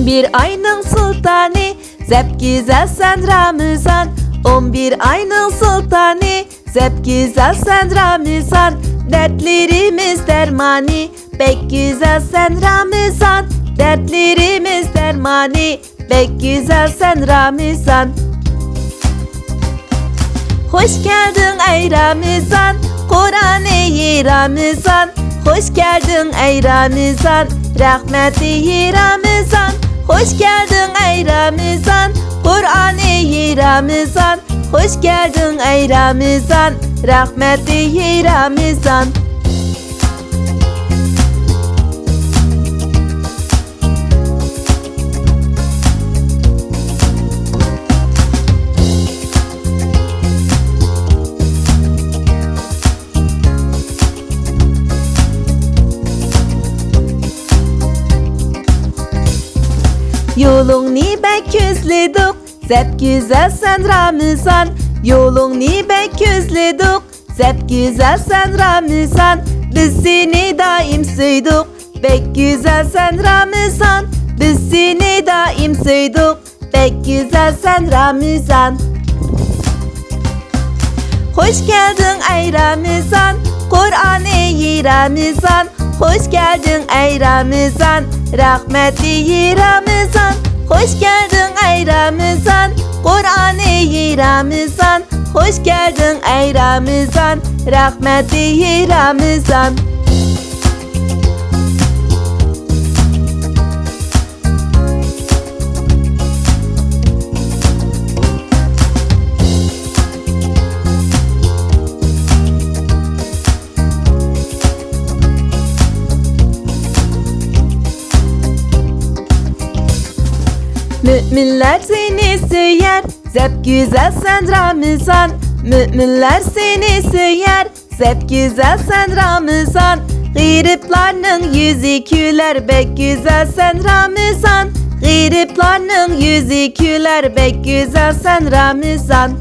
11 ayının sultanı, zep güzel sen Ramazan. 11 ayının sultanı, zep güzel sen Ramazan. Dertlerimiz dermanı, pek güzel sen Ramazan. Dertlerimiz dermanı, pek güzel sen Ramazan. Hoş geldin ey Ramazan, Kur'an-ı Ramazan. Hoş geldin ey Ramazan, rahmeti Ramazan. Hoş geldin ey Ramazan, Kur'an-ı Ramazan. Hoş geldin ey Ramazan, rahmeti Ramazan. Yolunu bek gözledik, zep güzel sen Ramazan. Yolunu bek gözledik, zep güzel sen Ramazan. Biz seni daim sevdik, pek güzel sen Ramazan. Biz seni daim sevdik, pek güzel sen Ramazan. Hoş geldin ey Ramazan, Kur'an-ı Ramazan. Hoş geldin ey Ramazan, rahmeti Ramazan. Hoş geldin ey Ramazan, Kur'an-ı Ramazan. Hoş geldin ey Ramazan, rahmeti Ramazan. Müminler seni söyler, zep güzel sen Ramazan. Müminler seni söyler, zep güzel sen Ramazan. Gariplının yüzü güler, pek güzel sen Ramazan. Gariplının yüzü güler, pek güzel sen Ramazan.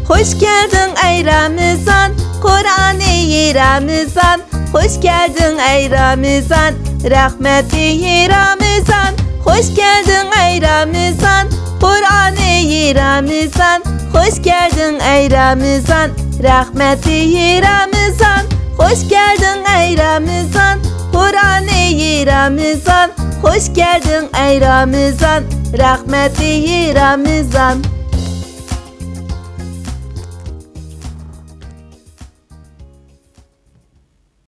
Hoş geldin ey Ramazan, Kur'an-ı Ramazan. Hoş geldin ey Ramazan, rahmeti Ramazan. Hoş geldin ey Ramazan, Kur'an-ı Ramazan. Hoş geldin ey Ramazan, rahmeti Ramazan. Hoş geldin ey Ramazan, Kur'an-ı Ramazan. Hoş geldin ey Ramazan, rahmeti Ramazan.